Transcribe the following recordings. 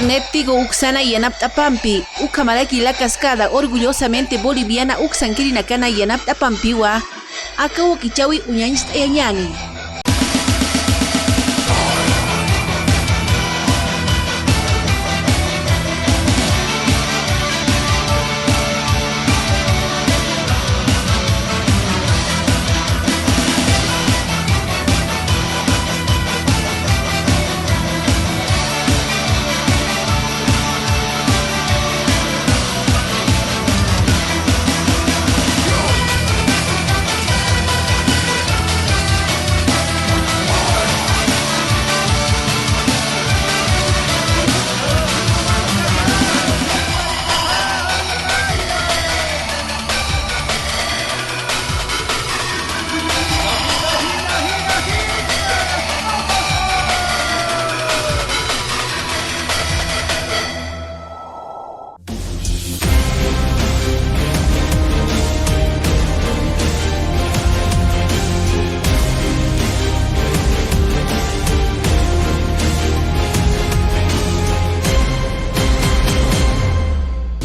Néptigo Uxana Yanaptapampi, Ucamalaki la cascada, orgullosamente boliviana Uxanquirinacana Yanaptapampiwa, Acabo Kichawi Uñanist Eñani.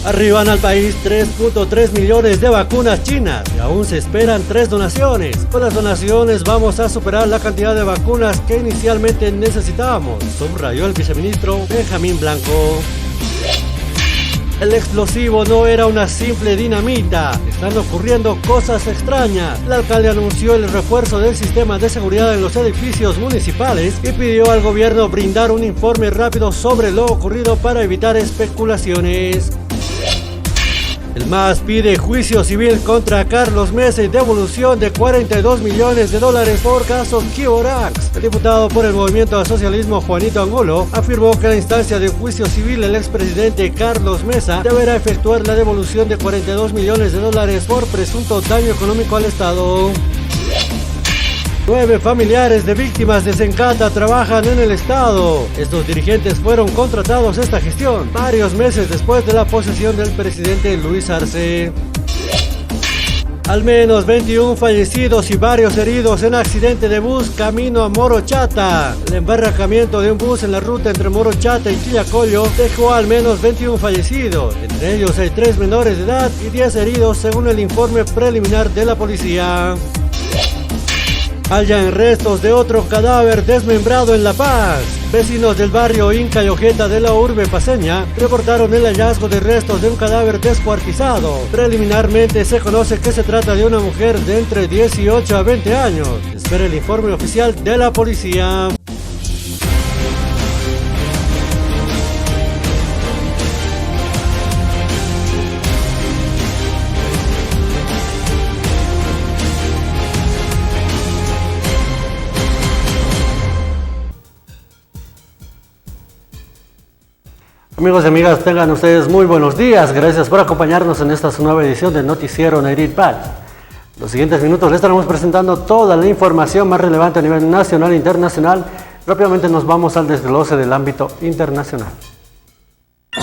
Arriban al país 3.3 millones de vacunas chinas y aún se esperan 3 donaciones. Con las donaciones vamos a superar la cantidad de vacunas que inicialmente necesitábamos, subrayó el viceministro Benjamín Blanco. El explosivo no era una simple dinamita, están ocurriendo cosas extrañas. El alcalde anunció el refuerzo del sistema de seguridad en los edificios municipales y pidió al gobierno brindar un informe rápido sobre lo ocurrido para evitar especulaciones. El MAS pide juicio civil contra Carlos Mesa y devolución de $42 millones por caso Kiborax. El diputado por el Movimiento al Socialismo Juanito Angulo afirmó que en la instancia de juicio civil el expresidente Carlos Mesa deberá efectuar la devolución de $42 millones por presunto daño económico al Estado. 9 familiares de víctimas de Sencata trabajan en el Estado. Estos dirigentes fueron contratados esta gestión, varios meses después de la posesión del presidente Luis Arce. Al menos 21 fallecidos y varios heridos en accidente de bus camino a Morochata. El embarrancamiento de un bus en la ruta entre Morochata y Quillacollo dejó al menos 21 fallecidos. Entre ellos hay 3 menores de edad y 10 heridos según el informe preliminar de la policía. Hallan restos de otro cadáver desmembrado en La Paz. Vecinos del barrio Inca y Ojeta de la urbe paceña reportaron el hallazgo de restos de un cadáver descuartizado. Preliminarmente se conoce que se trata de una mujer de entre 18 a 20 años. Espera el informe oficial de la policía. Amigos y amigas, tengan ustedes muy buenos días. Gracias por acompañarnos en esta nueva edición del Noticiero Nairit Paz. En los siguientes minutos les estaremos presentando toda la información más relevante a nivel nacional e internacional. Rápidamente nos vamos al desglose del ámbito internacional. El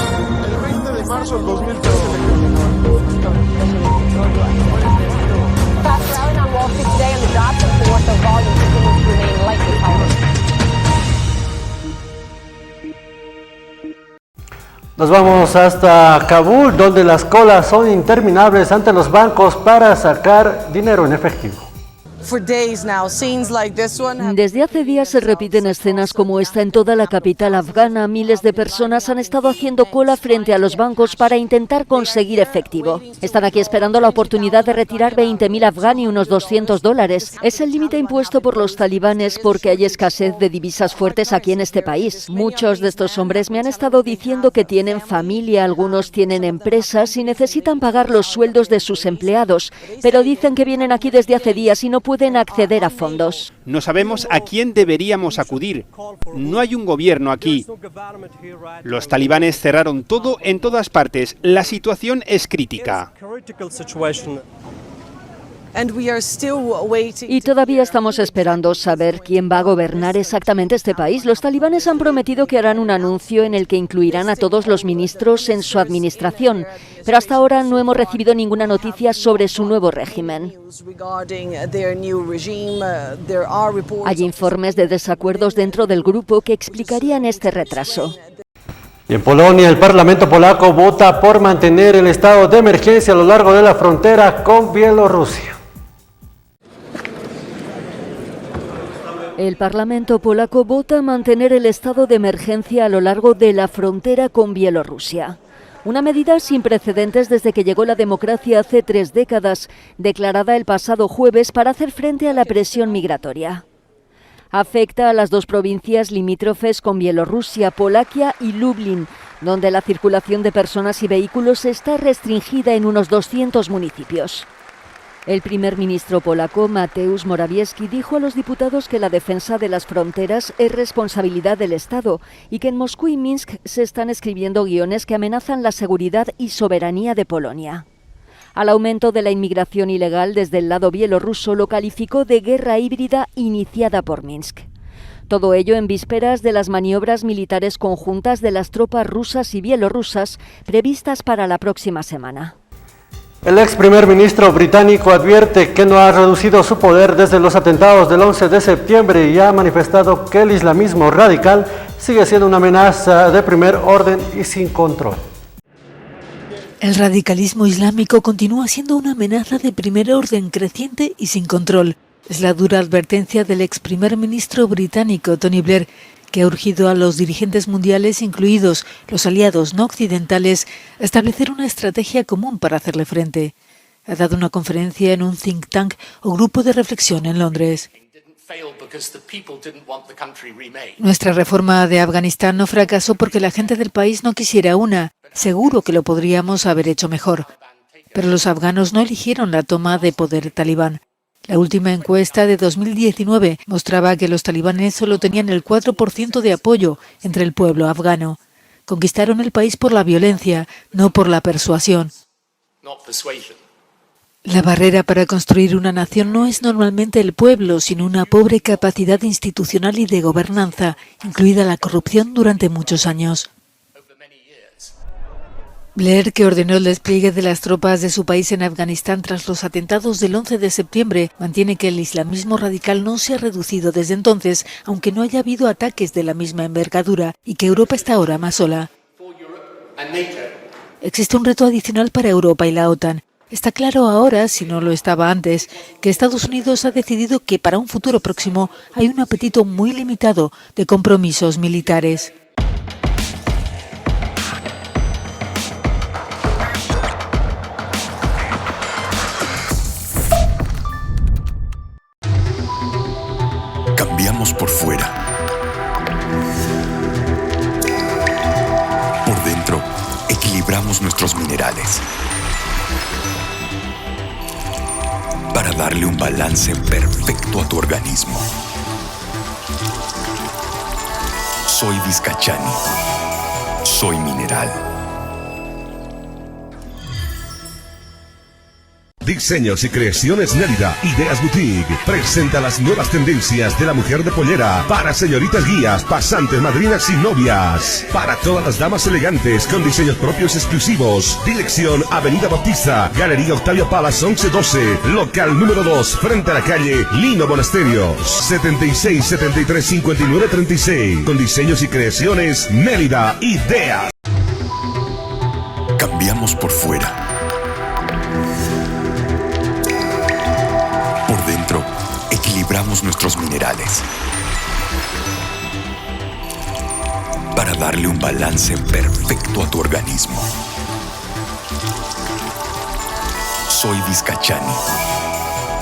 20 de marzo del 2013 Nos vamos hasta Kabul, donde las colas son interminables ante los bancos para sacar dinero en efectivo. Desde hace días se repiten escenas como esta en toda la capital afgana. Miles de personas han estado haciendo cola frente a los bancos para intentar conseguir efectivo. Están aquí esperando la oportunidad de retirar 20.000 afganí, unos $200. Es el límite impuesto por los talibanes porque hay escasez de divisas fuertes aquí en este país. Muchos de estos hombres me han estado diciendo que tienen familia, algunos tienen empresas y necesitan pagar los sueldos de sus empleados, pero dicen que vienen aquí desde hace días y no pueden acceder a fondos. No sabemos a quién deberíamos acudir. No hay un gobierno aquí. Los talibanes cerraron todo en todas partes. La situación es crítica. Y todavía estamos esperando saber quién va a gobernar exactamente este país. Los talibanes han prometido que harán un anuncio en el que incluirán a todos los ministros en su administración, pero hasta ahora no hemos recibido ninguna noticia sobre su nuevo régimen. Hay informes de desacuerdos dentro del grupo que explicarían este retraso. Y en Polonia, el Parlamento polaco vota por mantener el estado de emergencia a lo largo de la frontera con Bielorrusia. El Parlamento polaco vota mantener el estado de emergencia a lo largo de la frontera con Bielorrusia. Una medida sin precedentes desde que llegó la democracia hace 3 décadas, declarada el pasado jueves para hacer frente a la presión migratoria. Afecta a las 2 provincias limítrofes con Bielorrusia, Polaquia y Lublin, donde la circulación de personas y vehículos está restringida en unos 200 municipios. El primer ministro polaco, Mateusz Morawiecki, dijo a los diputados que la defensa de las fronteras es responsabilidad del Estado y que en Moscú y Minsk se están escribiendo guiones que amenazan la seguridad y soberanía de Polonia. Al aumento de la inmigración ilegal desde el lado bielorruso lo calificó de guerra híbrida iniciada por Minsk. Todo ello en vísperas de las maniobras militares conjuntas de las tropas rusas y bielorrusas previstas para la próxima semana. El ex primer ministro británico advierte que no ha reducido su poder desde los atentados del 11 de septiembre y ha manifestado que el islamismo radical sigue siendo una amenaza de primer orden y sin control. El radicalismo islámico continúa siendo una amenaza de primer orden creciente y sin control. Es la dura advertencia del ex primer ministro británico Tony Blair, que ha urgido a los dirigentes mundiales, incluidos los aliados no occidentales, a establecer una estrategia común para hacerle frente. Ha dado una conferencia en un think tank o grupo de reflexión en Londres. Nuestra reforma de Afganistán no fracasó porque la gente del país no quisiera una. Seguro que lo podríamos haber hecho mejor. Pero los afganos no eligieron la toma de poder talibán. La última encuesta de 2019 mostraba que los talibanes solo tenían el 4% de apoyo entre el pueblo afgano. Conquistaron el país por la violencia, no por la persuasión. La barrera para construir una nación no es normalmente el pueblo, sino una pobre capacidad institucional y de gobernanza, incluida la corrupción durante muchos años. Blair, que ordenó el despliegue de las tropas de su país en Afganistán tras los atentados del 11 de septiembre, mantiene que el islamismo radical no se ha reducido desde entonces, aunque no haya habido ataques de la misma envergadura, y que Europa está ahora más sola. Existe un reto adicional para Europa y la OTAN. Está claro ahora, si no lo estaba antes, que Estados Unidos ha decidido que para un futuro próximo hay un apetito muy limitado de compromisos militares. Cambiamos por fuera. Por dentro, equilibramos nuestros minerales para darle un balance perfecto a tu organismo. Soy Vizcachani. Soy mineral. Diseños y creaciones Nélida, Ideas Boutique, presenta las nuevas tendencias de la mujer de pollera para señoritas guías, pasantes, madrinas y novias. Para todas las damas elegantes con diseños propios exclusivos. Dirección Avenida Bautista, Galería Octavio Palas 1112, local número 2, frente a la calle Lino Monasterios. 76 73 59 36. Con diseños y creaciones Nélida, Ideas. Cambiamos por fuera. Por dentro, equilibramos nuestros minerales para darle un balance perfecto a tu organismo. Soy Vizcachani.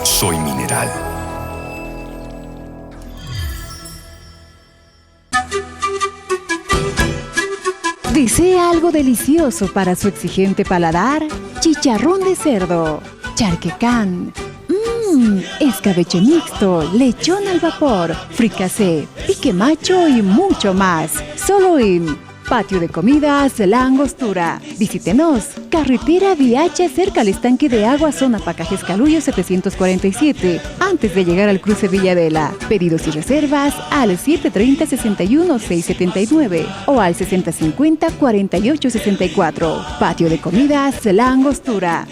Soy mineral. ¿Desea algo delicioso para su exigente paladar? Chicharrón de cerdo, charquecán, escabeche mixto, lechón al vapor, fricasé, pique macho y mucho más. Solo en Patio de Comidas La Angostura. Visítenos. Carretera Viacha, cerca al estanque de agua, zona Pacajes Calullo 747, antes de llegar al cruce Villadela. Pedidos y reservas al 730-61-679 o al 6050-4864. Patio de Comidas La Angostura.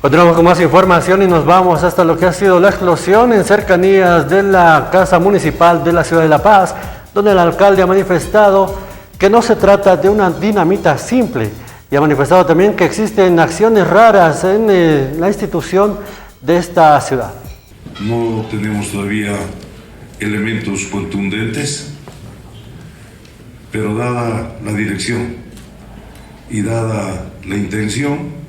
Continuamos con más información y nos vamos hasta lo que ha sido la explosión en cercanías de la Casa Municipal de la Ciudad de La Paz, donde el alcalde ha manifestado que no se trata de una dinamita simple y ha manifestado también que existen acciones raras en la institución de esta ciudad. No tenemos todavía elementos contundentes, pero dada la dirección y dada la intención,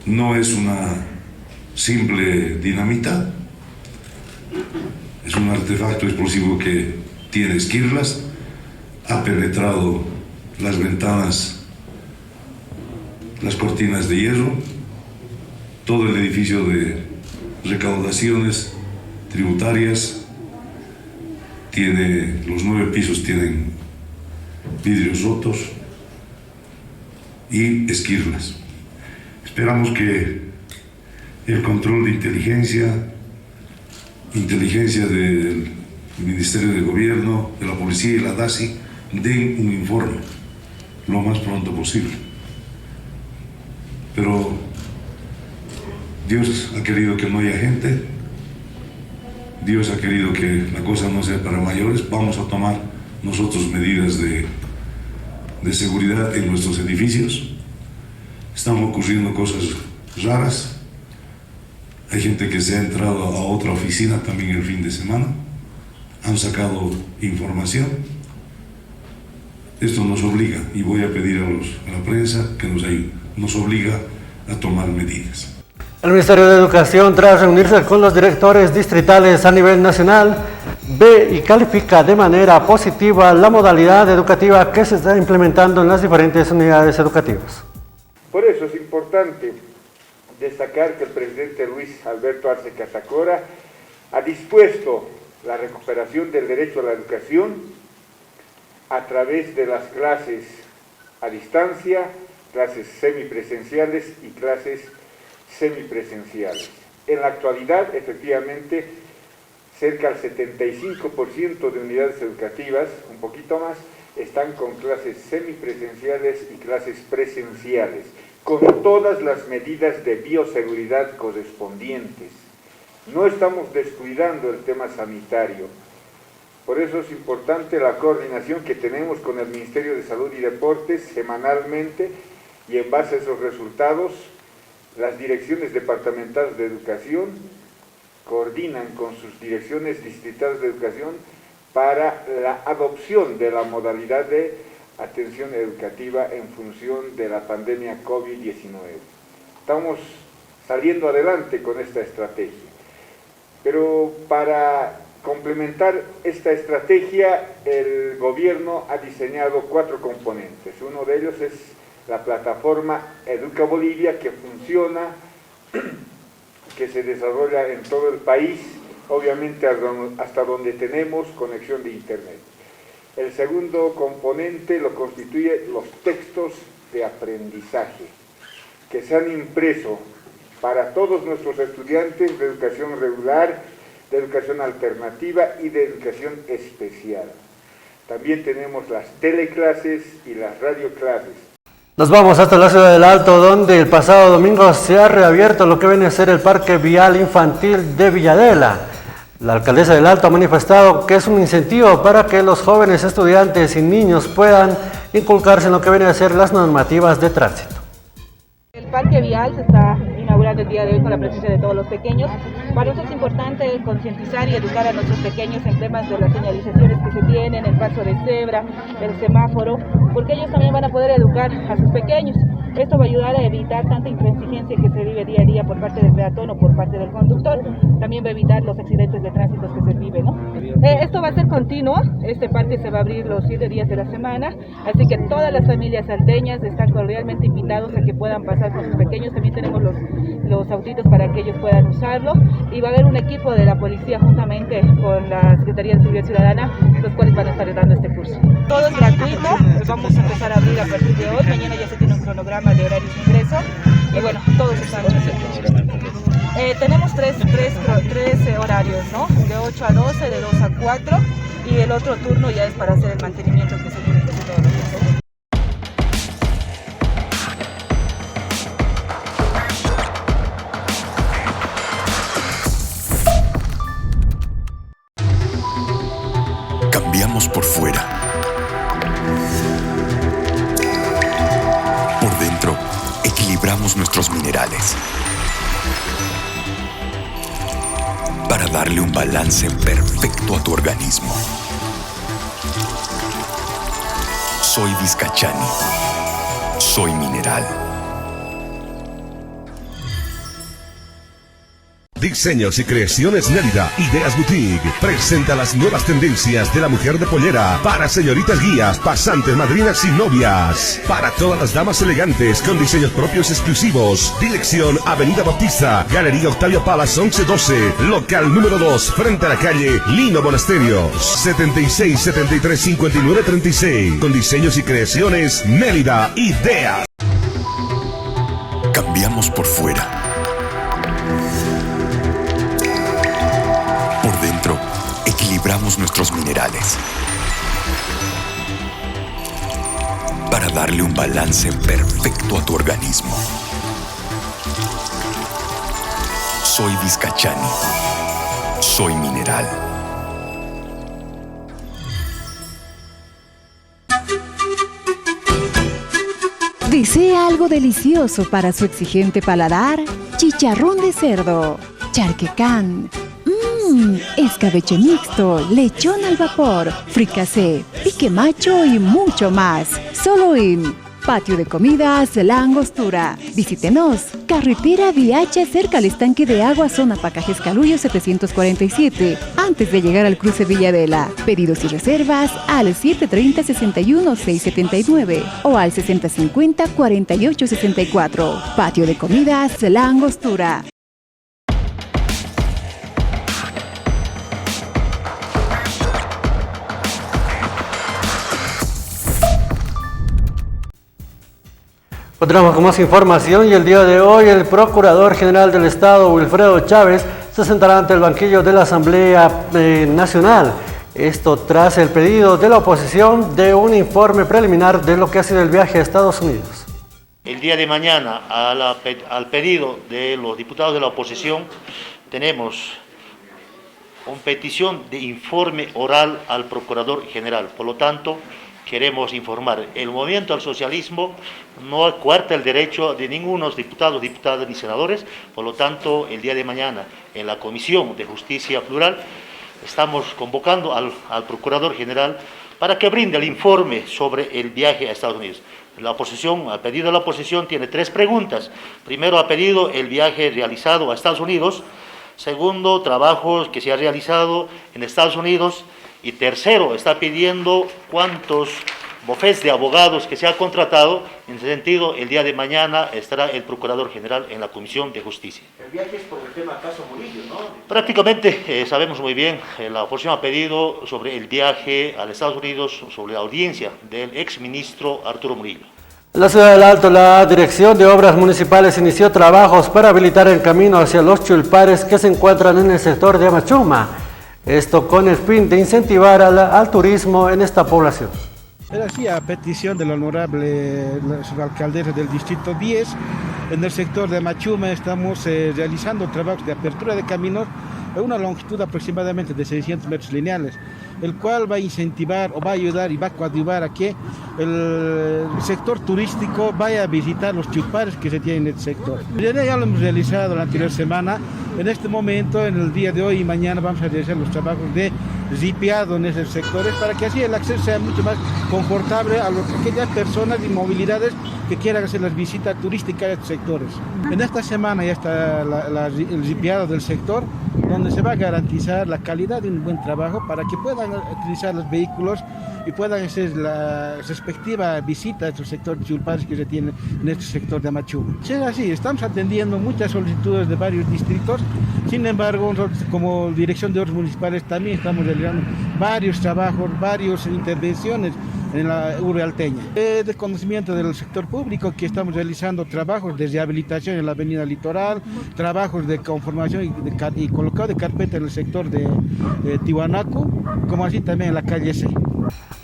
no es una simple dinamita, es un artefacto explosivo que tiene esquirlas, ha penetrado las ventanas, las cortinas de hierro, todo el edificio de recaudaciones tributarias, los 9 pisos tienen vidrios rotos y esquirlas. Esperamos que el control de inteligencia del Ministerio de Gobierno, de la Policía y la DASI den un informe lo más pronto posible. Pero Dios ha querido que no haya gente, Dios ha querido que la cosa no sea para mayores. Vamos a tomar nosotros medidas de seguridad en nuestros edificios. Están ocurriendo cosas raras. Hay gente que se ha entrado a otra oficina también el fin de semana. Han sacado información. Esto nos obliga, y voy a pedir a la prensa que nos ayude, nos obliga a tomar medidas. El Ministerio de Educación, tras reunirse con los directores distritales a nivel nacional, ve y califica de manera positiva la modalidad educativa que se está implementando en las diferentes unidades educativas. Por eso es importante destacar que el presidente Luis Alberto Arce Catacora ha dispuesto la recuperación del derecho a la educación a través de las clases a distancia, clases semipresenciales y clases semipresenciales. En la actualidad, efectivamente, cerca del 75% de unidades educativas, un poquito más, están con clases semipresenciales y clases presenciales, con todas las medidas de bioseguridad correspondientes. No estamos descuidando el tema sanitario. Por eso es importante la coordinación que tenemos con el Ministerio de Salud y Deportes semanalmente, y en base a esos resultados, las direcciones departamentales de educación coordinan con sus direcciones distritales de educación para la adopción de la modalidad de atención educativa en función de la pandemia COVID-19. Estamos saliendo adelante con esta estrategia, pero para complementar esta estrategia, el gobierno ha diseñado 4 componentes. Uno de ellos es la plataforma Educa Bolivia, que funciona, que se desarrolla en todo el país, obviamente hasta donde tenemos conexión de internet. El segundo componente lo constituye los textos de aprendizaje, que se han impreso para todos nuestros estudiantes de educación regular, de educación alternativa y de educación especial. También tenemos las teleclases y las radioclases. Nos vamos hasta la ciudad del Alto, donde el pasado domingo se ha reabierto lo que viene a ser el Parque Vial Infantil de Villadela. La alcaldesa del Alto ha manifestado que es un incentivo para que los jóvenes estudiantes y niños puedan inculcarse en lo que viene a ser las normativas de tránsito. El Parque Vial se está inaugurando el día de hoy con la presencia de todos los pequeños. Para nosotros es importante concientizar y educar a nuestros pequeños en temas de las señalizaciones que se tienen, el paso de cebra, el semáforo, porque ellos también van a poder educar a sus pequeños. Esto va a ayudar a evitar tanta intransigencia que se vive día a día por parte del peatón o por parte del conductor. También va a evitar los accidentes de tránsito que se viven, ¿no? Esto va a ser continuo. Este parque se va a abrir los 7 días de la semana, así que todas las familias salteñas están cordialmente invitados a que puedan pasar con sus pequeños. También tenemos los autitos para que ellos puedan usarlo, y va a haber un equipo de la policía juntamente con la Secretaría de Seguridad Ciudadana, los cuales van a estar dando este curso. Todo es gratuito, vamos a empezar a abrir a partir de hoy. Mañana ya se tiene un cronograma de horarios de ingreso, y bueno, todos están tenemos tres horarios, ¿no? De 8 a 12, de 2 a 4, y el otro turno ya es para hacer el mantenimiento que se tiene que hacer todos los días. Cambiamos por fuera. Por dentro, equilibramos nuestros minerales para darle un balance perfecto a tu organismo. Soy Vizcachani. Soy mineral. Diseños y creaciones Nélida, Ideas Boutique, presenta las nuevas tendencias de la mujer de pollera para señoritas guías, pasantes, madrinas y novias. Para todas las damas elegantes con diseños propios exclusivos. Dirección Avenida Bautista, Galería Octavio Palas 1112, local número 2, frente a la calle Lino Monasterios, 76 73 59 36. Con diseños y creaciones Nélida, Ideas. Cambiamos por fuera. Por dentro, equilibramos nuestros minerales para darle un balance perfecto a tu organismo. Soy Vizcachani. Soy mineral. ¿Desea algo delicioso para su exigente paladar? Chicharrón de cerdo, charquecán, escabeche mixto, lechón al vapor, fricasé, pique macho y mucho más. Solo en Patio de Comidas La Angostura. Visítenos. Carretera Viacha, cerca al estanque de agua, zona Pacajes Calullo 747, antes de llegar al cruce Villadela. Pedidos y reservas al 730-61-679 o al 6050-4864. Patio de Comidas La Angostura. Continuamos con más información y el día de hoy el Procurador General del Estado, Wilfredo Chávez, se sentará ante el banquillo de la Asamblea Nacional. Esto tras el pedido de la oposición de un informe preliminar de lo que ha sido el viaje a Estados Unidos. El día de mañana, al pedido de los diputados de la oposición, tenemos una petición de informe oral al Procurador General. Por lo tanto, queremos informar, el movimiento al socialismo no coarta el derecho de ninguno diputados, diputadas ni senadores. Por lo tanto, el día de mañana en la Comisión de Justicia Plural estamos convocando al Procurador General para que brinde el informe sobre el viaje a Estados Unidos. La oposición, a pedido de la oposición, tiene 3 preguntas. Primero, ha pedido el viaje realizado a Estados Unidos. Segundo, trabajos que se ha realizado en Estados Unidos. Y tercero, está pidiendo cuántos bufetes de abogados que se ha contratado. En ese sentido, el día de mañana estará el Procurador General en la Comisión de Justicia. El viaje es por el tema caso Murillo, ¿no? Prácticamente sabemos muy bien, la oposición ha pedido sobre el viaje a los Estados Unidos, sobre la audiencia del exministro Arturo Murillo. En la ciudad del Alto, la Dirección de Obras Municipales inició trabajos para habilitar el camino hacia los chulpares que se encuentran en el sector de Amachuma. Esto con el fin de incentivar al turismo en esta población. Era así, a petición del honorable alcaldesa del Distrito 10, en el sector de Amachuma estamos realizando trabajos de apertura de caminos a una longitud aproximadamente de 600 metros lineales, el cual va a incentivar o va a ayudar y va a coadyuvar a que el sector turístico vaya a visitar los chulpares que se tienen en el sector. Ya lo hemos realizado la anterior semana. En este momento, en el día de hoy y mañana, vamos a realizar los trabajos de zipeado en esos sectores para que así el acceso sea mucho más confortable a aquellas personas y movilidades que quieran hacer las visitas turísticas a estos sectores. En esta semana ya está el zipeado del sector, donde se va a garantizar la calidad de un buen trabajo para que puedan utilizar los vehículos y puedan hacer la respectiva visita a estos sectores chulpares que se tienen en este sector de Amachuma. Es así, estamos atendiendo muchas solicitudes de varios distritos. Sin embargo, nosotros como Dirección de Obras Municipales también estamos realizando varios trabajos, varias intervenciones en la urbe alteña. De conocimiento del sector público que estamos realizando trabajos de rehabilitación en la avenida Litoral, trabajos de conformación y colocado de carpeta en el sector de Tiwanaku, como así también en la calle C.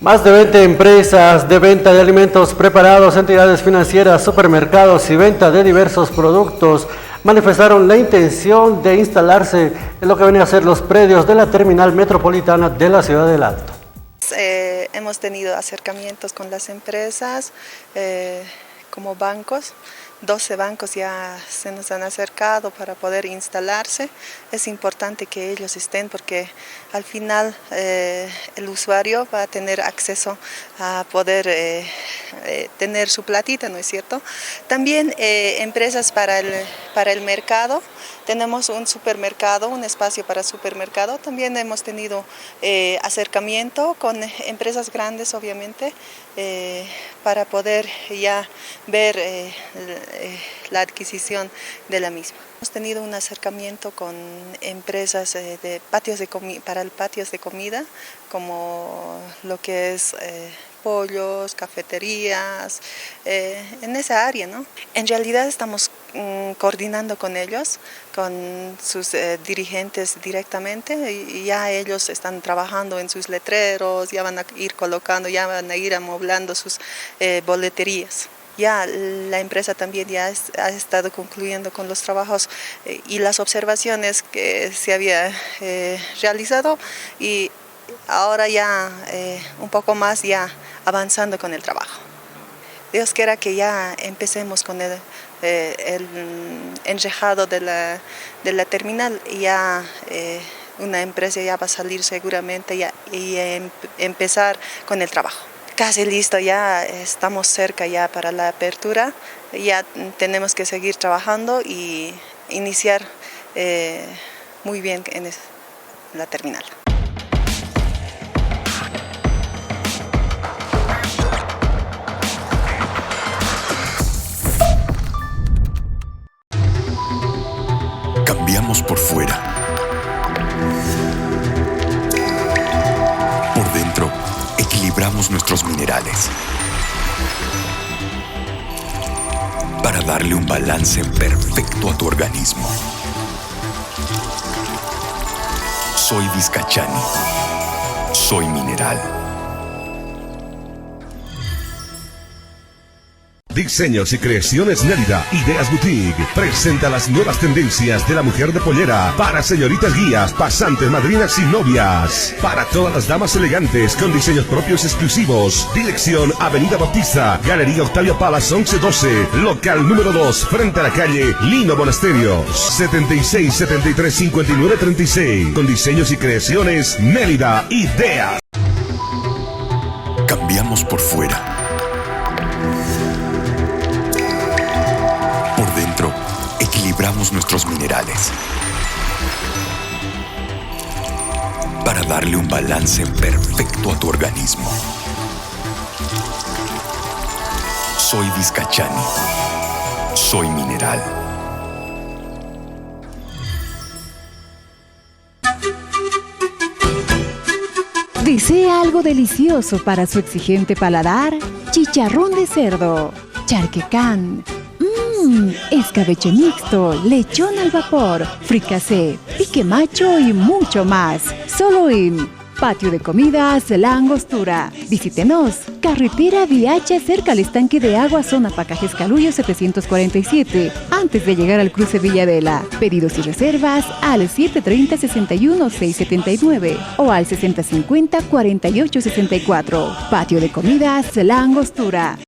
Más de 20 empresas de venta de alimentos preparados, entidades financieras, supermercados y venta de diversos productos manifestaron la intención de instalarse en lo que venía a ser los predios de la terminal metropolitana de la ciudad del Alto. Hemos tenido acercamientos con las empresas, como bancos. 12 bancos ya se nos han acercado para poder instalarse. Es importante que ellos estén porque al final el usuario va a tener acceso a poder tener su platita, ¿no es cierto? También empresas para el mercado. Tenemos un supermercado, un espacio para supermercado. También hemos tenido acercamiento con empresas grandes, obviamente, para poder ya ver la adquisición de la misma. Hemos tenido un acercamiento con empresas de patios para el patios de comida, como lo que es pollos, cafeterías, en esa área, ¿no? En realidad estamos coordinando con ellos, con sus dirigentes directamente, y ya ellos están trabajando en sus letreros, ya van a ir colocando, ya van a ir amoblando sus boleterías. Ya la empresa también ya ha estado concluyendo con los trabajos y las observaciones que se había realizado, y ahora ya un poco más ya avanzando con el trabajo. Dios quiera que ya empecemos con el enrejado de la terminal, y ya una empresa ya va a salir seguramente y empezar con el trabajo. Casi listo, ya estamos cerca ya para la apertura, ya tenemos que seguir trabajando y iniciar muy bien en la terminal. Cambiamos por fuera. Por dentro, equilibramos nuestros minerales para darle un balance perfecto a tu organismo. Soy Vizcachani. Soy mineral. Diseños y creaciones Nérida, Ideas Boutique, presenta las nuevas tendencias de la mujer de pollera para señoritas guías, pasantes, madrinas y novias. Para todas las damas elegantes con diseños propios exclusivos. Dirección Avenida Bautista, Galería Octavio Palas 1112, local número 2, frente a la calle Lino Monasterios. 76 73 59 36. Con diseños y creaciones Nérida, Ideas. Cambiamos por fuera. Por dentro, equilibramos nuestros minerales para darle un balance perfecto a tu organismo. Soy Vizcachani. Soy mineral. ¿Desea algo delicioso para su exigente paladar? Chicharrón de cerdo, charquecán, escabeche mixto, lechón al vapor, fricasé, pique macho y mucho más. Solo en Patio de Comidas La Angostura. Visítenos. Carretera VH cerca al estanque de agua, zona Pacajes Calullo 747, antes de llegar al cruce Villadela. Pedidos y reservas al 730-61-679 o al 6050-4864. Patio de Comidas La Angostura.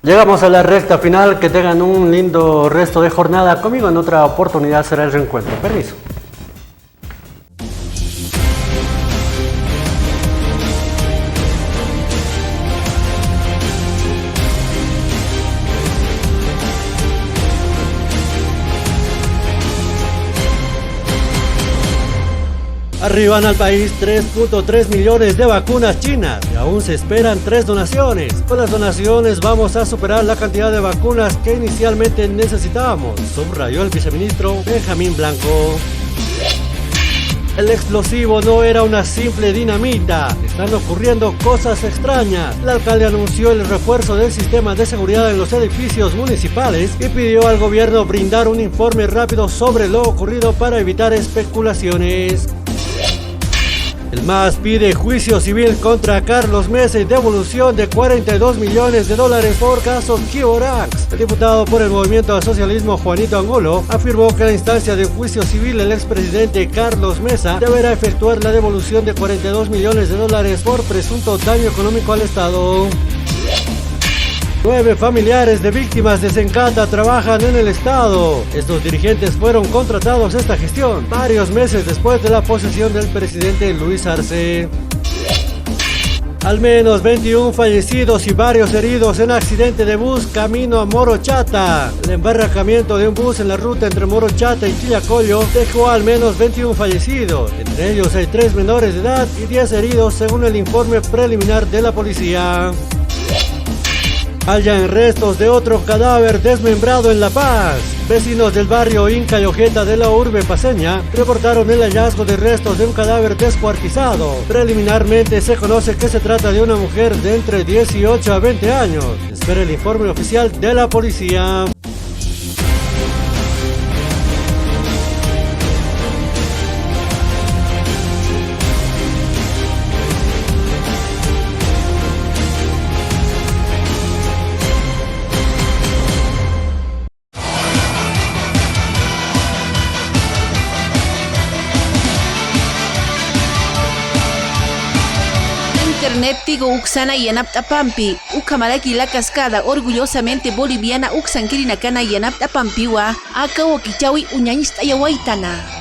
Llegamos a la recta final, que tengan un lindo resto de jornada. Conmigo en otra oportunidad será el reencuentro. Permiso. Arriban al país 3.3 millones de vacunas chinas y aún se esperan 3 donaciones. Con las donaciones vamos a superar la cantidad de vacunas que inicialmente necesitábamos, subrayó el viceministro Benjamín Blanco. El explosivo no era una simple dinamita, están ocurriendo cosas extrañas. El alcalde anunció el refuerzo del sistema de seguridad en los edificios municipales y pidió al gobierno brindar un informe rápido sobre lo ocurrido para evitar especulaciones. El MAS pide juicio civil contra Carlos Mesa y devolución de 42 millones de dólares por caso Kiborax. El diputado por el Movimiento al Socialismo Juanito Angulo afirmó que en la instancia de juicio civil el expresidente Carlos Mesa deberá efectuar la devolución de 42 millones de dólares por presunto daño económico al Estado. 9 familiares de víctimas de Sencata trabajan en el Estado. Estos dirigentes fueron contratados esta gestión varios meses después de la posesión del presidente Luis Arce. Al menos 21 fallecidos y varios heridos en accidente de bus camino a Morochata. El embarrancamiento de un bus en la ruta entre Morochata y Chillacollo dejó al menos 21 fallecidos. Entre ellos hay 3 menores de edad y 10 heridos según el informe preliminar de la policía. Hallan restos de otro cadáver desmembrado en La Paz. Vecinos del barrio Inca y Ojeta de la urbe paceña reportaron el hallazgo de restos de un cadáver descuartizado. Preliminarmente se conoce que se trata de una mujer de entre 18 a 20 años. Espera el informe oficial de la policía. Internet tigo uksana yanaptapampi, ukamalaki la cascada orgullosamente boliviana uksankirina kana yanaptapampiwa, aka wakichawi uñañista yawaitana.